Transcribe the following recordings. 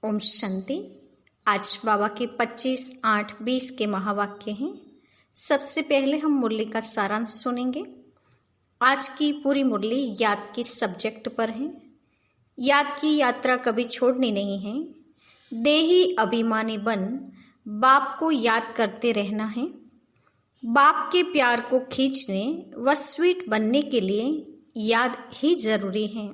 ओम शांति। आज बाबा के 25/8/20 के महावाक्य हैं। सबसे पहले हम मुरली का सारांश सुनेंगे। आज की पूरी मुरली याद के सब्जेक्ट पर है। याद की यात्रा कभी छोड़नी नहीं है। देही अभिमानी बन बाप को याद करते रहना है। बाप के प्यार को खींचने व स्वीट बनने के लिए याद ही जरूरी है।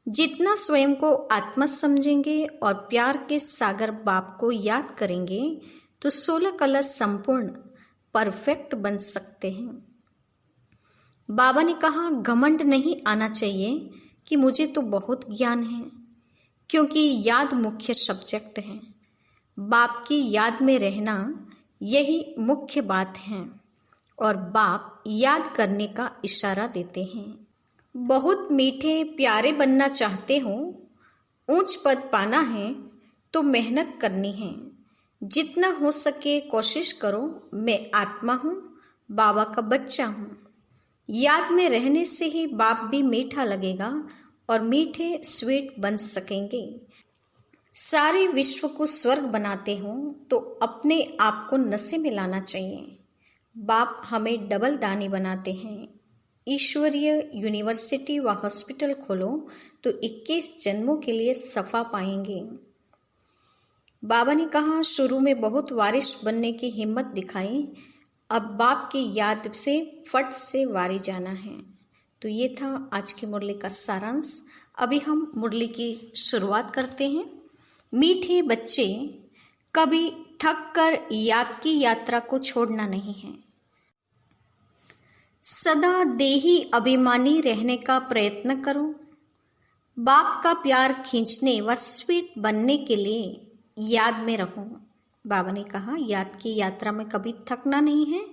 जितना स्वयं को आत्मा समझेंगे और प्यार के सागर बाप को याद करेंगे तो 16 कलश संपूर्ण परफेक्ट बन सकते हैं। बाबा ने कहा, घमंड नहीं आना चाहिए कि मुझे तो बहुत ज्ञान है, क्योंकि याद मुख्य सब्जेक्ट है। बाप की याद में रहना यही मुख्य बात है और बाप याद करने का इशारा देते हैं। बहुत मीठे प्यारे बनना चाहते हो, ऊंच पद पाना है तो मेहनत करनी है। जितना हो सके कोशिश करो। मैं आत्मा हूँ, बाबा का बच्चा हूँ। याद में रहने से ही बाप भी मीठा लगेगा और मीठे स्वीट बन सकेंगे। सारे विश्व को स्वर्ग बनाते हो तो अपने आप को नशे में लाना चाहिए। बाप हमें डबल दानी बनाते हैं। ईश्वरीय यूनिवर्सिटी व हॉस्पिटल खोलो तो 21 जन्मों के लिए सफा पाएंगे। बाबा ने कहा, शुरू में बहुत वारिश बनने की हिम्मत दिखाई, अब बाप की याद से फट से वारी जाना है। तो ये था आज की मुरली का सारांश। अभी हम मुरली की शुरुआत करते हैं। मीठे बच्चे, कभी थक कर याद की यात्रा को छोड़ना नहीं है। सदा देही अभिमानी रहने का प्रयत्न करो। बाप का प्यार खींचने व स्वीट बनने के लिए याद में रहो। बाबा ने कहा, याद की यात्रा में कभी थकना नहीं है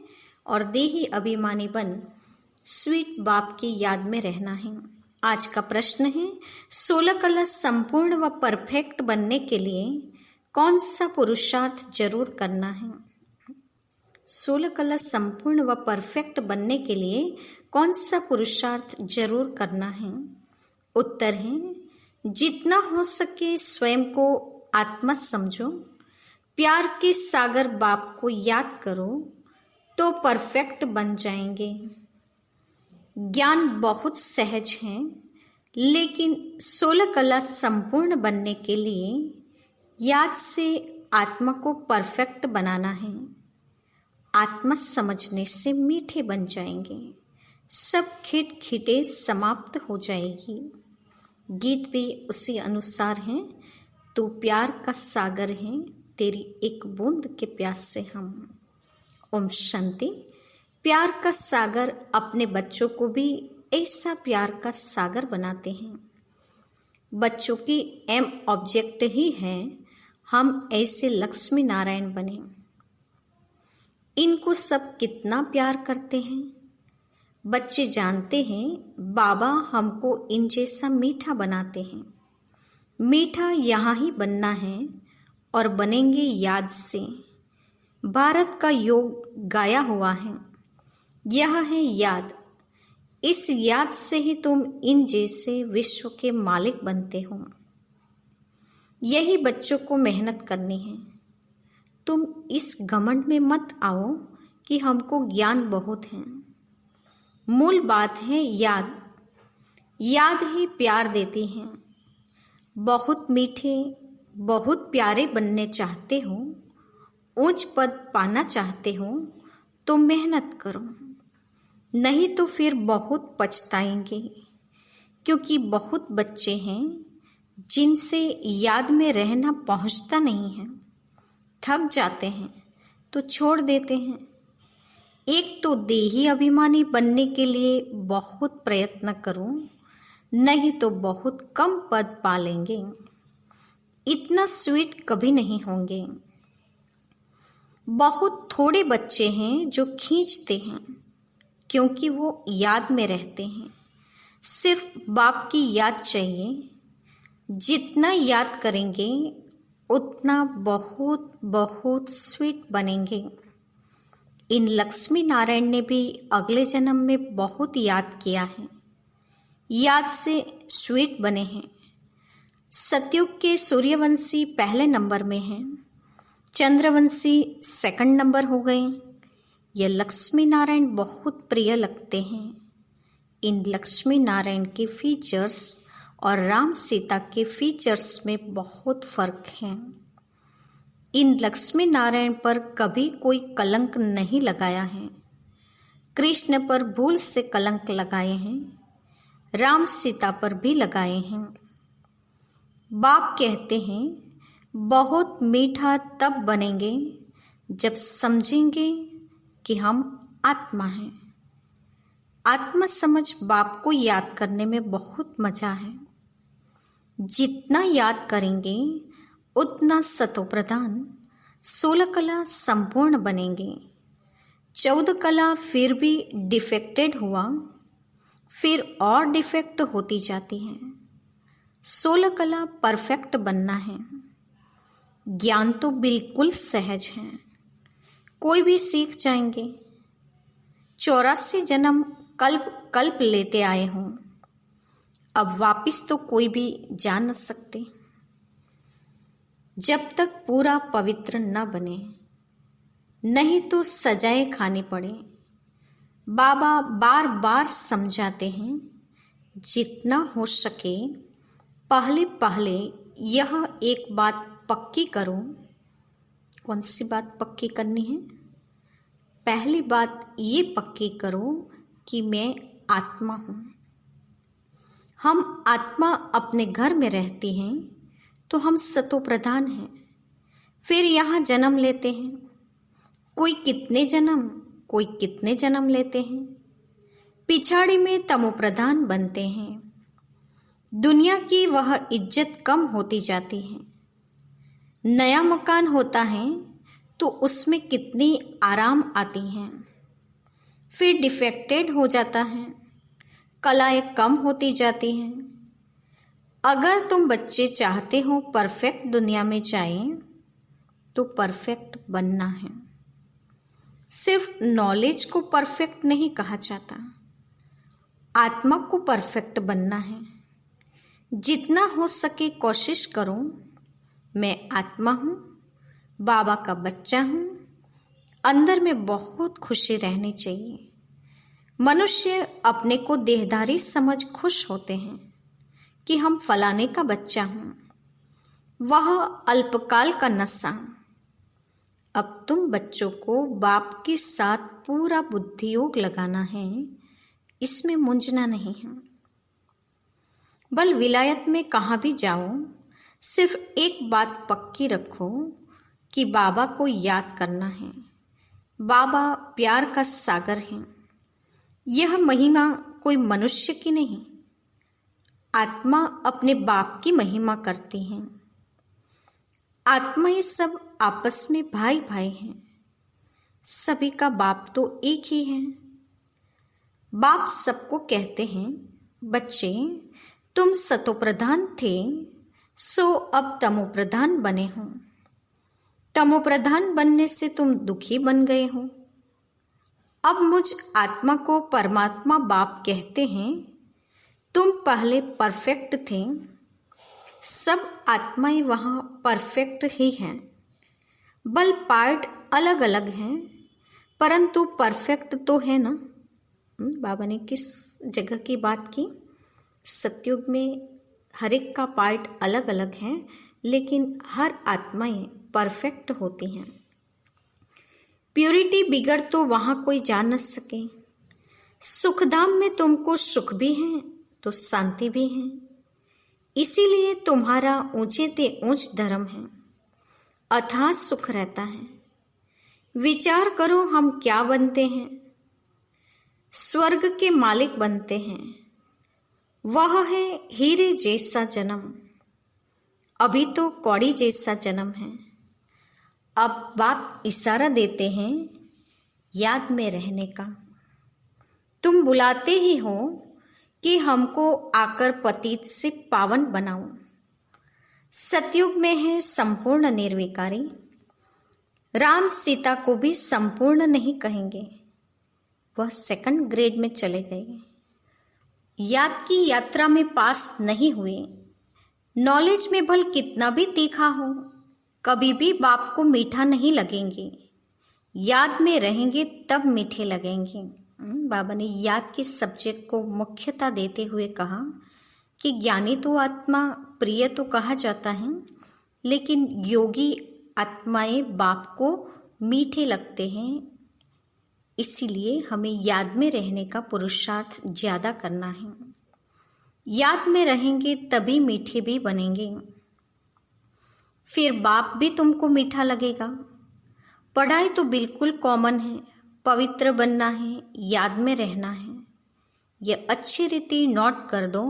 और देही अभिमानी बन स्वीट बाप की याद में रहना है। आज का प्रश्न है, 16 कलश संपूर्ण व परफेक्ट बनने के लिए कौन सा पुरुषार्थ जरूर करना है? 16 कलश संपूर्ण व परफेक्ट बनने के लिए कौन सा पुरुषार्थ जरूर करना है? उत्तर है, जितना हो सके स्वयं को आत्मा समझो, प्यार के सागर बाप को याद करो तो परफेक्ट बन जाएंगे। ज्ञान बहुत सहज है, लेकिन 16 कलश संपूर्ण बनने के लिए याद से आत्मा को परफेक्ट बनाना है। आत्मा समझने से मीठे बन जाएंगे। सब खिटखिटे समाप्त हो जाएगी। गीत भी उसी अनुसार है। तू प्यार का सागर है, तेरी एक बूंद के प्यास से हम। ओम शांति। प्यार का सागर अपने बच्चों को भी ऐसा प्यार का सागर बनाते हैं। बच्चों की एम ऑब्जेक्ट ही है हम ऐसे लक्ष्मी नारायण बने। इनको सब कितना प्यार करते हैं। बच्चे जानते हैं बाबा हमको इन जैसा मीठा बनाते हैं। मीठा यहाँ ही बनना है और बनेंगे याद से। भारत का योग गाया हुआ है, यह है याद। इस याद से ही तुम इन जैसे विश्व के मालिक बनते हो। यही बच्चों को मेहनत करनी है। तुम इस घमंड में मत आओ कि हमको ज्ञान बहुत है। मूल बात है याद। याद ही प्यार देती है। बहुत मीठे, बहुत प्यारे बनने चाहते हो, ऊंच पद पाना चाहते हो तो मेहनत करो, नहीं तो फिर बहुत पछताएंगे। क्योंकि बहुत बच्चे हैं जिनसे याद में रहना पहुंचता नहीं है। थक जाते हैं तो छोड़ देते हैं। एक तो देही अभिमानी बनने के लिए बहुत प्रयत्न करो, नहीं तो बहुत कम पद पा लेंगे। इतना स्वीट कभी नहीं होंगे। बहुत थोड़े बच्चे हैं जो खींचते हैं, क्योंकि वो याद में रहते हैं। सिर्फ बाप की याद चाहिए। जितना याद करेंगे उतना बहुत बहुत स्वीट बनेंगे। इन लक्ष्मी नारायण ने भी अगले जन्म में बहुत याद किया है। याद से स्वीट बने हैं। सतयुग के सूर्यवंशी पहले नंबर में हैं, चंद्रवंशी सेकंड नंबर हो गए। ये लक्ष्मी नारायण बहुत प्रिय लगते हैं। इन लक्ष्मी नारायण के फीचर्स और राम सीता के फीचर्स में बहुत फर्क है। इन लक्ष्मी नारायण पर कभी कोई कलंक नहीं लगाया है। कृष्ण पर भूल से कलंक लगाए हैं, राम सीता पर भी लगाए हैं। बाप कहते हैं बहुत मीठा तब बनेंगे जब समझेंगे कि हम आत्मा हैं। आत्मा समझ बाप को याद करने में बहुत मजा है। जितना याद करेंगे उतना सतोप्रधान 16 कला संपूर्ण बनेंगे। 14 कला फिर भी डिफेक्टेड हुआ, फिर और डिफेक्ट होती जाती है। 16 कला परफेक्ट बनना है। ज्ञान तो बिल्कुल सहज है, कोई भी सीख जाएंगे। 84 जन्म कल्प कल्प लेते आए हों, अब वापिस तो कोई भी जा न सकते जब तक पूरा पवित्र न बने, नहीं तो सजाएं खानी पड़े। बाबा बार बार समझाते हैं जितना हो सके पहले पहले यह एक बात पक्की करो। कौन सी बात पक्की करनी है? पहली बात ये पक्की करो कि मैं आत्मा हूँ। हम आत्मा अपने घर में रहती हैं तो हम सतोप्रधान हैं। फिर यहाँ जन्म लेते हैं, कोई कितने जन्म लेते हैं। पिछाड़ी में तमोप्रधान बनते हैं। दुनिया की वह इज्जत कम होती जाती है। नया मकान होता है तो उसमें कितनी आराम आती हैं। फिर डिफेक्टेड हो जाता है, कलाएं कम होती जाती हैं। अगर तुम बच्चे चाहते हो परफेक्ट दुनिया में जाएं तो परफेक्ट बनना है। सिर्फ नॉलेज को परफेक्ट नहीं कहा जाता, आत्मा को परफेक्ट बनना है। जितना हो सके कोशिश करो, मैं आत्मा हूँ, बाबा का बच्चा हूँ। अंदर में बहुत खुशी रहनी चाहिए। मनुष्य अपने को देहधारी समझ खुश होते हैं कि हम फलाने का बच्चा हूँ। वह अल्पकाल का नशा। अब तुम बच्चों को बाप के साथ पूरा बुद्धि योग लगाना है, इसमें मुंझना नहीं है। बल विलायत में कहाँ भी जाओ, सिर्फ एक बात पक्की रखो कि बाबा को याद करना है। बाबा प्यार का सागर है। यह महिमा कोई मनुष्य की नहीं, आत्मा अपने बाप की महिमा करती है। आत्मा ये सब आपस में भाई भाई हैं। सभी का बाप तो एक ही है। बाप सबको कहते हैं, बच्चे तुम सतोप्रधान थे सो अब तमोप्रधान बने हो। तमोप्रधान बनने से तुम दुखी बन गए हो। अब मुझ आत्मा को परमात्मा बाप कहते हैं, तुम पहले परफेक्ट थे। सब आत्माएं वहाँ परफेक्ट ही हैं, बल पार्ट अलग अलग हैं, परंतु परफेक्ट तो है ना। बाबा ने किस जगह की बात की? सतयुग में हर एक का पार्ट अलग अलग है, लेकिन हर आत्माएं परफेक्ट होती हैं। प्योरिटी बिगड़ तो वहाँ कोई जा न सके। सुखधाम में तुमको सुख भी है तो शांति भी है। इसीलिए तुम्हारा ऊंचे ते ऊंच धर्म है, अथाह सुख रहता है। विचार करो हम क्या बनते हैं। स्वर्ग के मालिक बनते हैं। वह है हीरे जैसा जन्म। अभी तो कौड़ी जैसा जन्म है। अब बाप इशारा देते हैं याद में रहने का। तुम बुलाते ही हो कि हमको आकर पतित से पावन बनाओ। सतयुग में है संपूर्ण निर्विकारी। राम सीता को भी संपूर्ण नहीं कहेंगे, वह सेकंड ग्रेड में चले गए। याद की यात्रा में पास नहीं हुए, नॉलेज में भल कितना भी तीखा हो, कभी भी बाप को मीठा नहीं लगेंगे। याद में रहेंगे तब मीठे लगेंगे। बाबा ने याद के सब्जेक्ट को मुख्यता देते हुए कहा कि ज्ञानी तो आत्मा प्रिय तो कहा जाता है, लेकिन योगी आत्माएं बाप को मीठे लगते हैं। इसीलिए हमें याद में रहने का पुरुषार्थ ज्यादा करना है। याद में रहेंगे तभी मीठे भी बनेंगे, फिर बाप भी तुमको मीठा लगेगा। पढ़ाई तो बिल्कुल कॉमन है, पवित्र बनना है, याद में रहना है। यह अच्छी रीति नोट कर दो,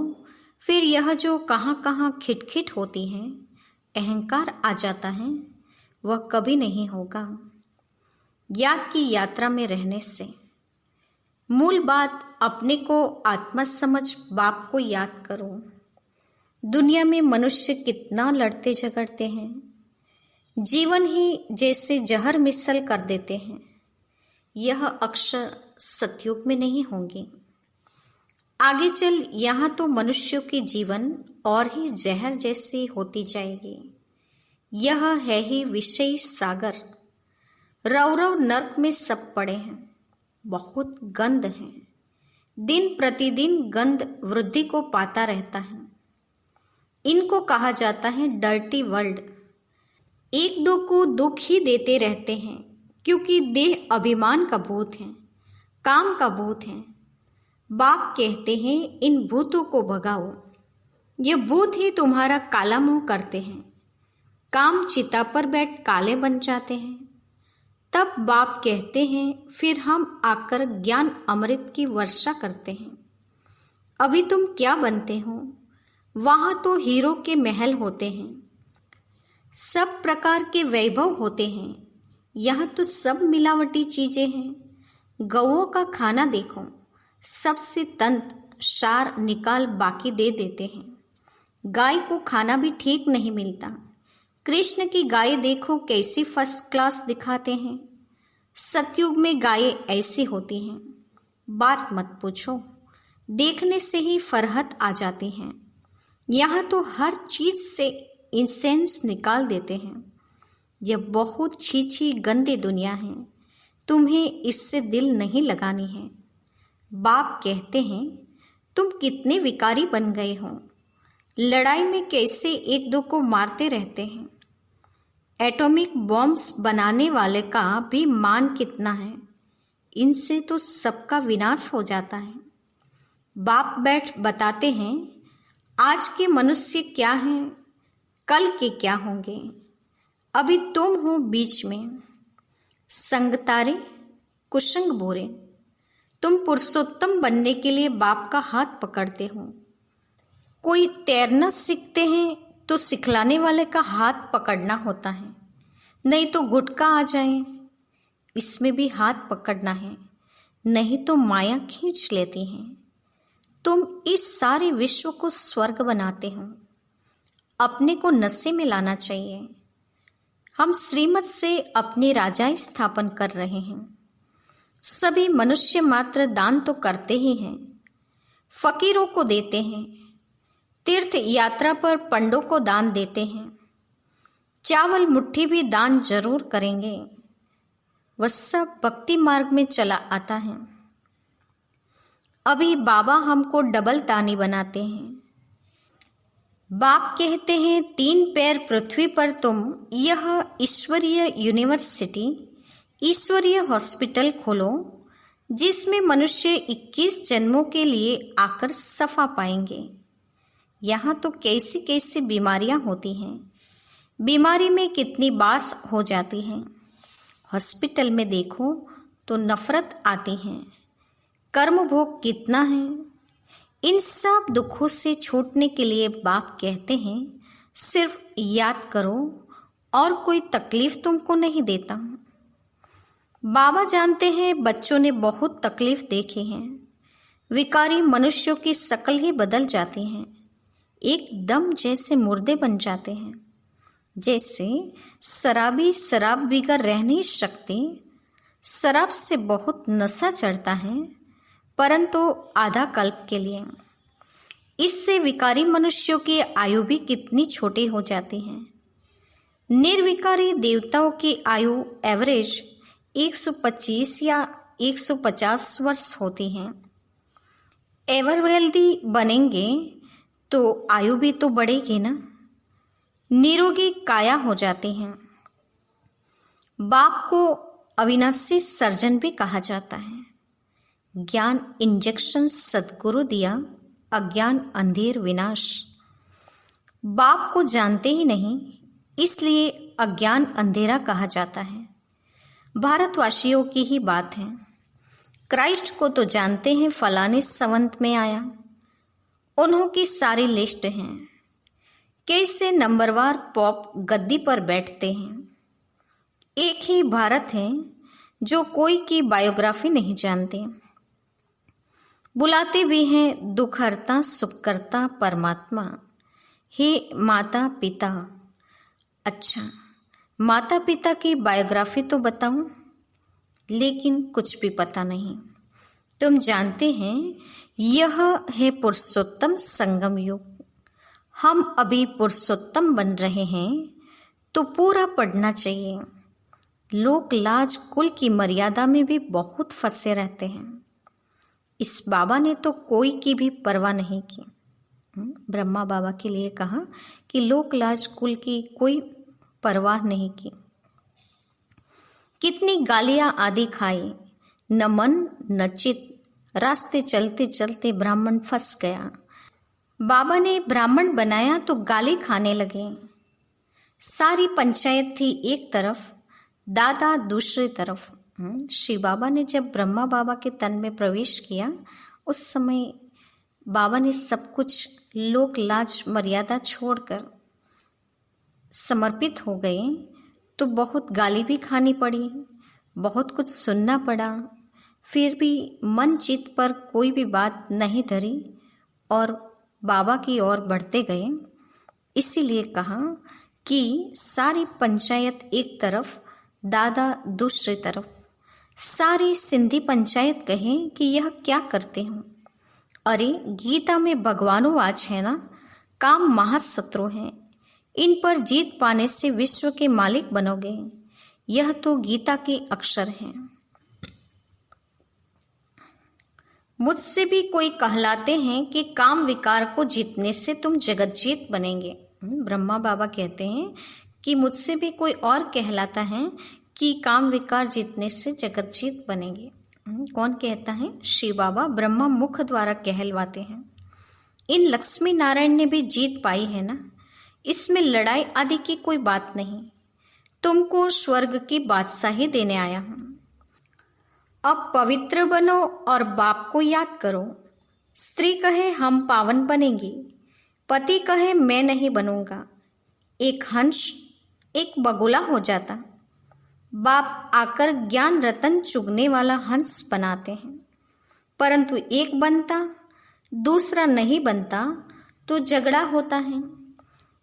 फिर यह जो कहाँ कहाँ खिटखिट होती है, अहंकार आ जाता है, वह कभी नहीं होगा। याद की यात्रा में रहने से मूल बात अपने को आत्मा समझ बाप को याद करो। दुनिया में मनुष्य कितना लड़ते झगड़ते हैं, जीवन ही जैसे जहर मिसल कर देते हैं। यह अक्षर सतयुग में नहीं होंगे। आगे चल यहाँ तो मनुष्यों की जीवन और ही जहर जैसी होती जाएगी। यह है ही विषय सागर। रौरव नर्क में सब पड़े हैं, बहुत गंध है। दिन प्रतिदिन गंध वृद्धि को पाता रहता है। इनको कहा जाता है डर्टी वर्ल्ड। एक दो को दुख ही देते रहते हैं, क्योंकि देह अभिमान का भूत है, काम का भूत है। बाप कहते हैं इन भूतों को भगाओ। ये भूत ही तुम्हारा काला मुंह करते हैं। काम चिता पर बैठ काले बन जाते हैं। तब बाप कहते हैं फिर हम आकर ज्ञान अमृत की वर्षा करते हैं। अभी तुम क्या बनते हो? वहां तो हीरो के महल होते हैं, सब प्रकार के वैभव होते हैं। यहाँ तो सब मिलावटी चीजें हैं। गौओं का खाना देखो, सबसे तंत सार निकाल बाकी दे देते हैं। गाय को खाना भी ठीक नहीं मिलता। कृष्ण की गाय देखो कैसी फर्स्ट क्लास दिखाते हैं। सतयुग में गायें ऐसी होती हैं, बात मत पूछो, देखने से ही फरहत आ जाती है। यहाँ तो हर चीज से इंसेंस निकाल देते हैं। यह बहुत छी गंदी दुनिया है, तुम्हें इससे दिल नहीं लगानी है। बाप कहते हैं तुम कितने विकारी बन गए हो, लड़ाई में कैसे एक दो को मारते रहते हैं। एटॉमिक बॉम्ब्स बनाने वाले का भी मान कितना है, इनसे तो सबका विनाश हो जाता है। बाप बैठ बताते हैं आज के मनुष्य क्या हैं, कल के क्या होंगे। अभी तुम हो बीच में, संग तारे कुसंग बोरे। तुम पुरुषोत्तम बनने के लिए बाप का हाथ पकड़ते हो। कोई तैरना सीखते हैं तो सिखलाने वाले का हाथ पकड़ना होता है, नहीं तो गुटका आ जाए, इसमें भी हाथ पकड़ना है, नहीं तो माया खींच लेती है। तुम इस सारे विश्व को स्वर्ग बनाते हो, अपने को नशे में लाना चाहिए। हम श्रीमत से अपनी राजाई स्थापन कर रहे हैं। सभी मनुष्य मात्र दान तो करते ही हैं, फकीरों को देते हैं, तीर्थ यात्रा पर पंडों को दान देते हैं, चावल मुट्ठी भी दान जरूर करेंगे। वह सब भक्ति मार्ग में चला आता है। अभी बाबा हमको डबल तानी बनाते हैं। बाप कहते हैं 3 पैर पृथ्वी पर तुम यह ईश्वरीय यूनिवर्सिटी, ईश्वरीय हॉस्पिटल खोलो, जिसमें मनुष्य 21 जन्मों के लिए आकर सफा पाएंगे। यहाँ तो कैसी कैसी बीमारियां होती हैं, बीमारी में कितनी बास हो जाती है। हॉस्पिटल में देखो तो नफरत आती है, कर्म भोग कितना है। इन सब दुखों से छूटने के लिए बाप कहते हैं सिर्फ याद करो और कोई तकलीफ तुमको नहीं देता। बाबा जानते हैं बच्चों ने बहुत तकलीफ देखी है। विकारी मनुष्यों की शक्ल ही बदल जाती है, एकदम जैसे मुर्दे बन जाते हैं। जैसे शराबी शराब बिगर रह नहीं सकते। शराब से बहुत नशा चढ़ता है, परंतु आधा कल्प के लिए। इससे विकारी मनुष्यों की आयु भी कितनी छोटी हो जाती है। निर्विकारी देवताओं की आयु एवरेज 125 या 150 वर्ष होती है। एवर वेल्दी बनेंगे तो आयु भी तो बढ़ेगी ना। निरोगी काया हो जाती है। बाप को अविनाशी सर्जन भी कहा जाता है। ज्ञान इंजेक्शन सद्गुरु दिया, अज्ञान अंधेर विनाश। बाप को जानते ही नहीं, इसलिए अज्ञान अंधेरा कहा जाता है। भारतवासियों की ही बात है। क्राइस्ट को तो जानते हैं, फलाने संवत में आया, उन्हों की सारी लिस्ट है। कैसे नंबरवार पॉप गद्दी पर बैठते हैं। एक ही भारत है जो कोई की बायोग्राफी नहीं जानते। बुलाते भी हैं दुखहर्ता सुखकर्ता परमात्मा, हे माता पिता। अच्छा, माता पिता की बायोग्राफी तो बताऊं, लेकिन कुछ भी पता नहीं। तुम जानते हैं यह है पुरुषोत्तम संगम युग। हम अभी पुरुषोत्तम बन रहे हैं, तो पूरा पढ़ना चाहिए। लोग लाज कुल की मर्यादा में भी बहुत फंसे रहते हैं। इस बाबा ने तो कोई की भी परवाह नहीं की। ब्रह्मा बाबा के लिए कहा कि लोक लाज कुल की कोई परवाह नहीं की। कितनी गालियां आदि खाई, न मन न चित। रास्ते चलते चलते ब्राह्मण फंस गया। बाबा ने ब्राह्मण बनाया तो गाली खाने लगे। सारी पंचायत थी एक तरफ, दादा दूसरी तरफ। श्री बाबा ने जब ब्रह्मा बाबा के तन में प्रवेश किया, उस समय बाबा ने सब कुछ लोक लाज मर्यादा छोड़कर समर्पित हो गए। तो बहुत गाली भी खानी पड़ी, बहुत कुछ सुनना पड़ा, फिर भी मन चित पर कोई भी बात नहीं धरी और बाबा की ओर बढ़ते गए। इसीलिए कहा कि सारी पंचायत एक तरफ, दादा दूसरी तरफ। सारी सिंधी पंचायत कहे कि यह क्या करते हो। अरे गीता में भगवानुवाच है ना, काम महाशत्रु हैं, इन पर जीत पाने से विश्व के मालिक बनोगे। यह तो गीता के अक्षर हैं। मुझसे भी कोई कहलाते हैं कि काम विकार को जीतने से तुम जगत जीत बनेंगे। ब्रह्मा बाबा कहते हैं कि मुझसे भी कोई और कहलाता है कि काम विकार जीतने से जगत जीत बनेंगे। कौन कहता है? शिव बाबा ब्रह्मा मुख द्वारा कहलवाते हैं। इन लक्ष्मी नारायण ने भी जीत पाई है ना, इसमें लड़ाई आदि की कोई बात नहीं। तुमको स्वर्ग की बादशाही देने आया हूं। अब पवित्र बनो और बाप को याद करो। स्त्री कहे हम पावन बनेंगी, पति कहे मैं नहीं बनूंगा। एक हंस एक बगुला हो जाता। बाप आकर ज्ञान रतन चुगने वाला हंस बनाते हैं, परंतु एक बनता दूसरा नहीं बनता तो झगड़ा होता है।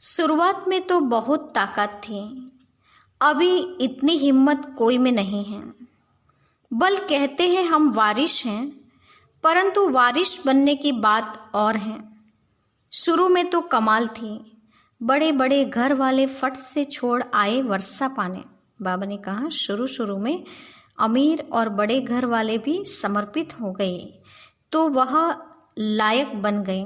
शुरुआत में तो बहुत ताकत थी, अभी इतनी हिम्मत कोई में नहीं है। बल कहते हैं हम वारिश हैं, परंतु वारिश बनने की बात और है। शुरू में तो कमाल थी, बड़े बड़े घर वाले फट से छोड़ आए वर्षा पाने। बाबा ने कहा शुरू में अमीर और बड़े घर वाले भी समर्पित हो गए तो वह लायक बन गए।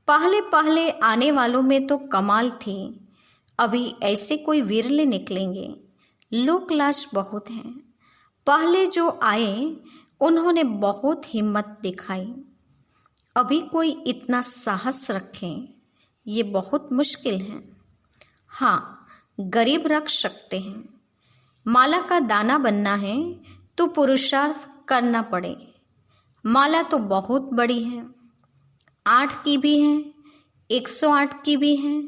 पहले पहले आने वालों में तो कमाल थी, अभी ऐसे कोई विरले निकलेंगे। लोक लाज बहुत हैं। पहले जो आए उन्होंने बहुत हिम्मत दिखाई, अभी कोई इतना साहस रखे ये बहुत मुश्किल है। हाँ, गरीब रख सकते हैं। माला का दाना बनना है तो पुरुषार्थ करना पड़े। माला तो बहुत बड़ी है, 8 की भी है, 108 की भी है,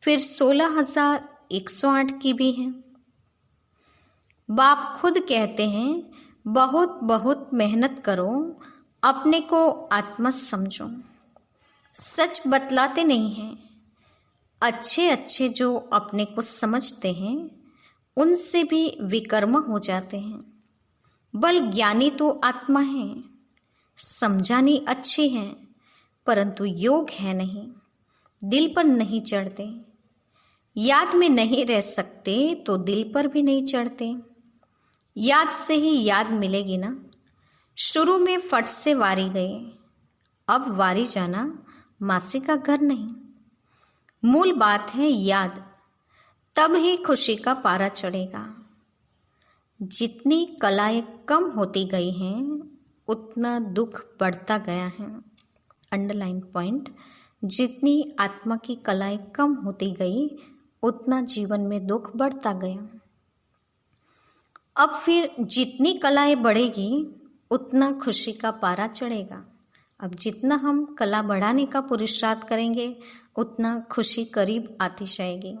फिर 16,108 की भी है। बाप खुद कहते हैं बहुत बहुत मेहनत करो, अपने को आत्मा समझो। सच बतलाते नहीं हैं। अच्छे अच्छे जो अपने को समझते हैं उनसे भी विकर्म हो जाते हैं। बल ज्ञानी तो आत्मा है, समझानी अच्छी है, परंतु योग है नहीं, दिल पर नहीं चढ़ते। याद में नहीं रह सकते तो दिल पर भी नहीं चढ़ते। याद से ही याद मिलेगी ना। शुरू में फट से वारी गए, अब वारी जाना मासी का घर नहीं। मूल बात है याद, तब ही खुशी का पारा चढ़ेगा। जितनी कलाएं कम होती गई हैं उतना दुख बढ़ता गया है। अंडरलाइन पॉइंट, जितनी आत्मा की कलाएं कम होती गई उतना जीवन में दुख बढ़ता गया। अब फिर जितनी कलाएं बढ़ेगी उतना खुशी का पारा चढ़ेगा। अब जितना हम कला बढ़ाने का पुरुषार्थ करेंगे उतना खुशी करीब आती जाएगी।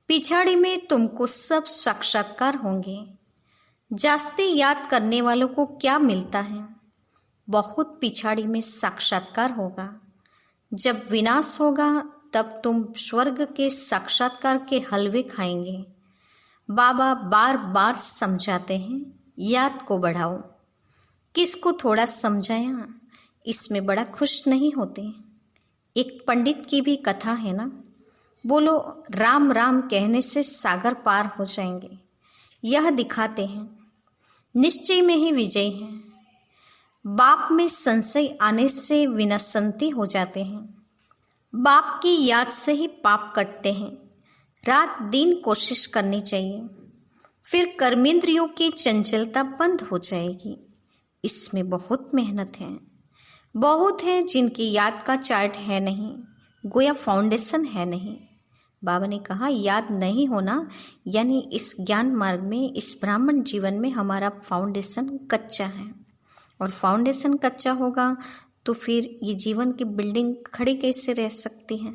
पिछाड़ी में तुमको सब साक्षात्कार होंगे। जास्ती याद करने वालों को क्या मिलता है? बहुत पिछाड़ी में साक्षात्कार होगा। जब विनाश होगा तब तुम स्वर्ग के साक्षात्कार के हलवे खाएंगे। बाबा बार बार समझाते हैं, याद को बढ़ाओ। किसको थोड़ा समझाया, इसमें बड़ा खुश नहीं होते। एक पंडित की भी कथा है ना, बोलो राम राम कहने से सागर पार हो जाएंगे। यह दिखाते हैं निश्चय में ही विजय है। बाप में संशय आने से विनशंति हो जाते हैं। बाप की याद से ही पाप कटते हैं। रात दिन कोशिश करनी चाहिए, फिर कर्मेंद्रियों की चंचलता बंद हो जाएगी। इसमें बहुत मेहनत है। बहुत है जिनकी याद का चार्ट है नहीं, गोया फाउंडेशन है नहीं। बाबा ने कहा याद नहीं होना यानी इस ज्ञान मार्ग में, इस ब्राह्मण जीवन में हमारा फाउंडेशन कच्चा है। और फाउंडेशन कच्चा होगा तो फिर ये जीवन की बिल्डिंग खड़ी कैसे रह सकती है?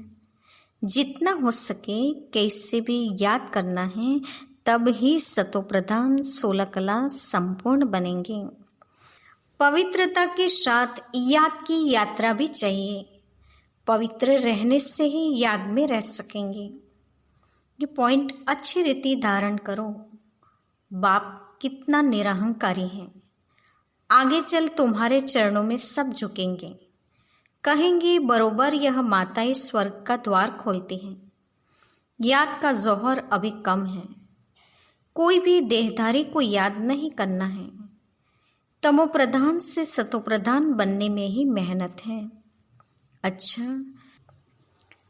जितना हो सके कैसे भी याद करना है, तब ही सतोप्रधान 16 कला संपूर्ण बनेंगे। पवित्रता के साथ याद की यात्रा भी चाहिए। पवित्र रहने से ही याद में रह सकेंगे। ये पॉइंट अच्छी रीति धारण करो। बाप कितना निरहंकारी है। आगे चल तुम्हारे चरणों में सब झुकेंगे, कहेंगे बरोबर यह माताएं स्वर्ग का द्वार खोलती हैं। याद का जौहर अभी कम है। कोई भी देहधारी को याद नहीं करना है। तमोप्रधान से सतोप्रधान बनने में ही मेहनत है। अच्छा,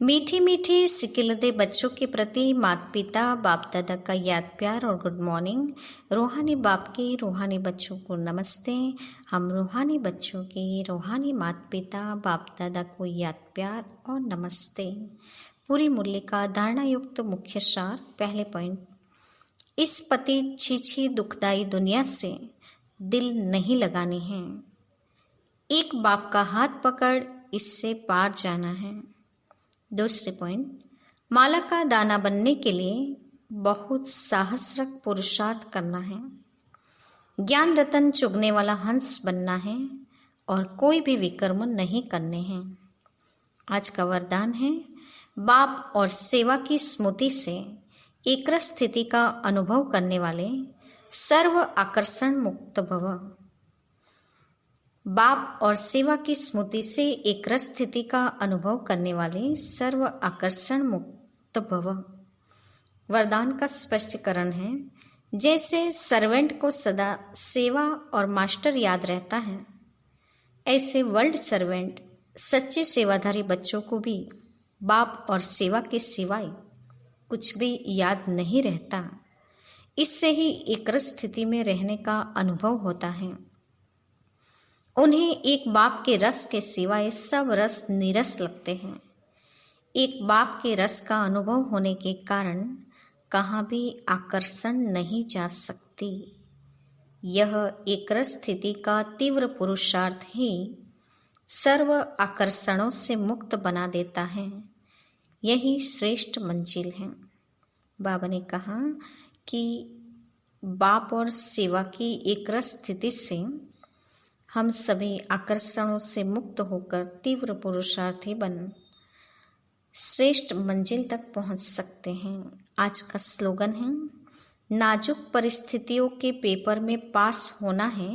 मीठी मीठी सिकिलदे बच्चों के प्रति माता पिता बाप दादा का याद प्यार और गुड मॉर्निंग। रूहानी बाप के रूहानी बच्चों को नमस्ते। हम रूहानी बच्चों के रूहानी माता पिता बाप दादा को याद प्यार और नमस्ते। पूरी मुरली का धारणा युक्त मुख्य सार। पहले पॉइंट, इस पति छीछी दुखदाई दुनिया से दिल नहीं लगाने हैं। एक बाप का हाथ पकड़ इससे पार जाना है। दूसरे पॉइंट, माला का दाना बनने के लिए बहुत साहसरक पुरुषार्थ करना है। ज्ञान रतन चुगने वाला हंस बनना है और कोई भी विकर्म नहीं करने हैं। आज का वरदान है, बाप और सेवा की स्मृति से एकरस स्थिति का अनुभव करने वाले सर्व आकर्षण मुक्त भव। बाप और सेवा की स्मृति से एकरस स्थिति का अनुभव करने वाले सर्व आकर्षण मुक्त भव। वरदान का स्पष्टीकरण है, जैसे सर्वेंट को सदा सेवा और मास्टर याद रहता है, ऐसे वर्ल्ड सर्वेंट सच्चे सेवाधारी बच्चों को भी बाप और सेवा के सिवाय कुछ भी याद नहीं रहता। इससे ही एकरस स्थिति में रहने का अनुभव होता है। उन्हें एक बाप के रस के सिवाय सब रस नीरस लगते हैं। एक बाप के रस का अनुभव होने के कारण कहाँ भी आकर्षण नहीं जा सकती। यह एकरस स्थिति का तीव्र पुरुषार्थ ही सर्व आकर्षणों से मुक्त बना देता है। यही श्रेष्ठ मंजिल है। बाबा ने कहा कि बाप और सेवा की एकरस स्थिति से हम सभी आकर्षणों से मुक्त होकर तीव्र पुरुषार्थी बन श्रेष्ठ मंजिल तक पहुंच सकते हैं। आज का स्लोगन है, नाजुक परिस्थितियों के पेपर में पास होना है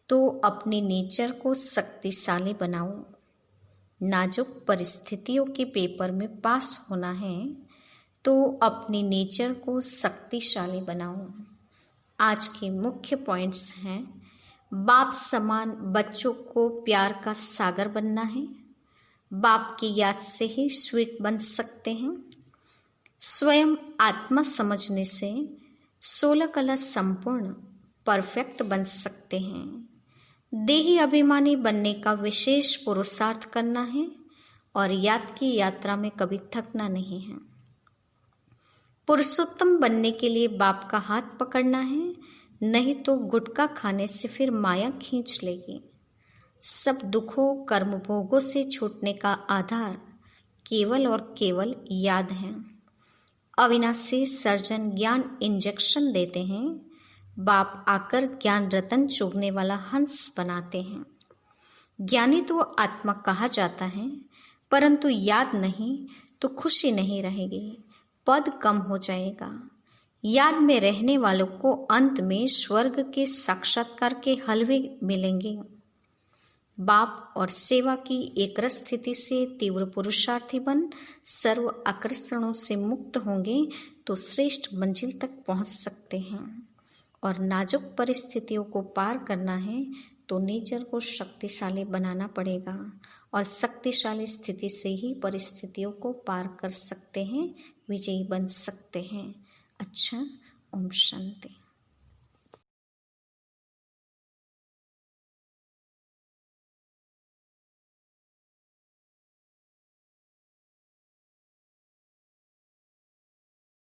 तो अपनी नेचर को शक्तिशाली बनाओ। नाजुक परिस्थितियों के पेपर में पास होना है तो अपनी नेचर को शक्तिशाली बनाओ। आज के मुख्य पॉइंट्स हैं, बाप समान बच्चों को प्यार का सागर बनना है, बाप की याद से ही स्वीट बन सकते हैं, स्वयं आत्मा समझने से 16 कला संपूर्ण परफेक्ट बन सकते हैं, देही अभिमानी बनने का विशेष पुरुषार्थ करना है और याद की यात्रा में कभी थकना नहीं है। पुरुषोत्तम बनने के लिए बाप का हाथ पकड़ना है, नहीं तो गुटखा खाने से फिर माया खींच लेगी। सब दुखों कर्म भोगों से छूटने का आधार केवल और केवल याद है। अविनाशी सर्जन ज्ञान इंजेक्शन देते हैं, बाप आकर ज्ञान रतन चुगने वाला हंस बनाते हैं। ज्ञानी तो आत्मा कहा जाता है, परंतु याद नहीं तो खुशी नहीं रहेगी, पद कम हो जाएगा। याद में रहने वालों को अंत में स्वर्ग के साक्षात्कार के हलवे मिलेंगे। बाप और सेवा की एकरस स्थिति से तीव्र पुरुषार्थी बन सर्व आकर्षणों से मुक्त होंगे तो श्रेष्ठ मंजिल तक पहुंच सकते हैं। और नाजुक परिस्थितियों को पार करना है तो नेचर को शक्तिशाली बनाना पड़ेगा और शक्तिशाली स्थिति से ही परिस्थितियों को पार कर सकते हैं, विजयी बन सकते हैं। अच्छा, ओम शांति।